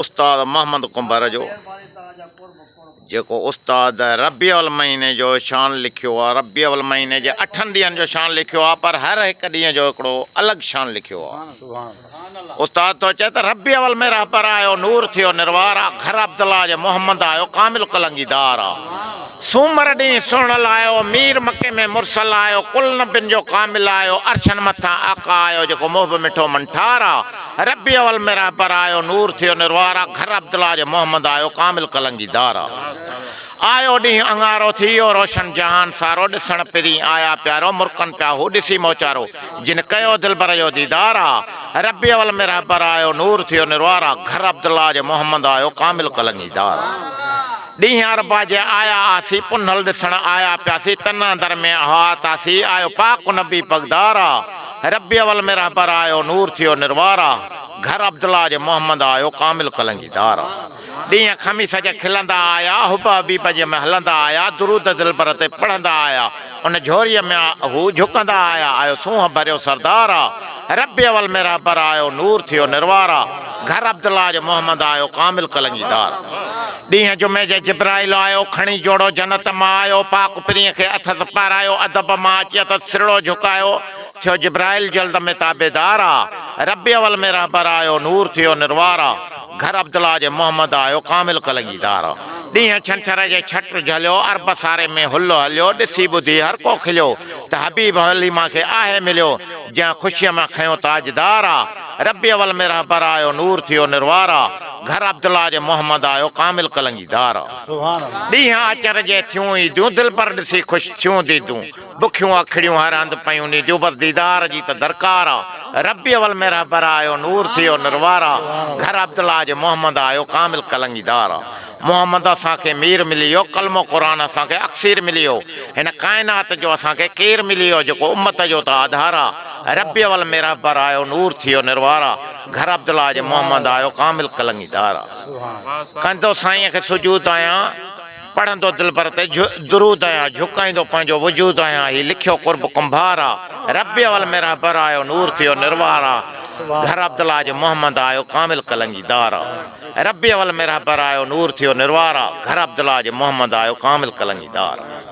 उस्ताद Mohammad comber जो जेको उस्ताद रबिउल महीने जो शान लिखियो आहे। रबिउल महीने जे 8 ॾींहंनि जो शान लिखियो आहे, पर हर हिकु ॾींहं जो हिकिड़ो अलॻि शान लिखियो आहे। उस्ताद तो चए त रबिउल में रहबर आयो, नूर थियो निरवार आहे, घर अब्दुल्ला जे मोहम्मद आयो, कामिल कलंगीदार आहे। सूमर ॾींहुं सुहिणल आयो, मीर मके में मुरसल आयो, कुल नबियुनि जो कामिल आयो, अरशन मथां आका आयो, जेको मोहब मिठो मंठार आहे। रबिउल में रहबर आयो, नूर थियो निरवार आहे, घर अब्दुल्ला जे मोहम्मद आयो, कामिल कलंगीदार आहे। आयो ॾींहुं अंगारो थी वियो रोशन जहान सारो, ॾिसण पिरी आया प्यारो, मुर्कन पिया हू ॾिसी मोचारो, जिन कयो दिलबर जो दीदार आहे। रबिउल में रहबर आयो, नूर थियो निरवार आहे, घर अब्दुल्ला जे मोहम्मद आयो, कामिल कलंगीदार आहे। ॾींहं अरबा जे आया आसी, पुनल ॾिसण आया पियासीं, तना दर में हात आसी, आयो पाक नबी पगदार आहे। रबिउल में रहबर आयो, नूर थियो निरवार आहे, घर अब्दुल्ला जे मोहम्मद आयो, कामिल कलंगीदार आहे। ॾींहं खमीस जे खिलंदा आया, हुब हबीब जे में हलंदा आया, दुरूद दिलबर ते पढ़ंदा आया, उन झोरीअ में हू झुकंदा आया, आयो सूंह भरियो सरदार आहे। रबिउल में रहबर आयो, नूर थियो निरवार आहे, घर अब्दुल्ला जे मोहम्मद आयो, कामिल कलंगीदार। ॾींहं जुमे जे जिब्राइल आयो, खणी जोड़ो जन्नत मां आयो, पाक पिरीअ खे अथस पारायो, अदब मां अची अथस सिरड़ो झुकायो, थियो जिब्राइल जल्द में ताबेदार आहे। रबिउल में रहबर आयो, नूर थियो निरवार आहे, घर अब्दुल्ला जे मोहम्मद आयो, कामिल कलंगीदार आहे। ॾींहं छंछर जे छट झलियो, अरब सारे में हुलो हलियो, ॾिसी ॿुधी हर को खिलियो, त हबीब हलीमा खे आहे मिलियो, जंहिं ख़ुशीअ में खयो ताजदार आहे। रबिउल में रहबर आयो, नूर थियो निरवार आहे, घर अब्दुल्ला जे मोहम्मद आयो, कामिल कलंगीदार आहे। ॾींहं अचर जे थियूं ईदियूं, दिलबर ॾिसी ख़ुशि थियूं दीदियूं, बुखियूं अखिड़ियूं हर हंधि पयूं नीदियूं, बसि दीदार जी त दरकार आहे। रबिउल में रहबर आयो, नूर थियो निरवार आहे, घर अब्दुल्ला जे मोहम्मद आयो, कामिल कलंगीदार आहे। मोहम्मद असांखे मीर मिली वियो, कलमो क़ुरान असांखे अक्सीर मिली वियो, हिन काइनात जो असांखे केरु मिली वियो, जेको उम्मत जो त आधार आहे। रबिउल में रहबर आयो, नूर थियो निरवार आहे, घर अब्दुल्ला जे मोहम्मद आयो, कामिल कलंगीदार आहे। कंदो साईं खे सुजूद आहियां, पढ़ंदो दिलबर ते दुरूद आहियां, झुकाईंदो पंहिंजो वजूद आहियां, ही लिखियो कुर्ब कुंभार आहे। रबिउल में रहबर आयो, नूर थियो निरवार आहे, घर अब्दुल्ला जे मोहम्मद आयो, कामिल कलंगीदार आहे। रबिउल में रहबर आयो, नूर थियो निरवार आहे, घर अब्दुल्ला जे मोहम्मद आयो, कामिल कलंगीदार आहे।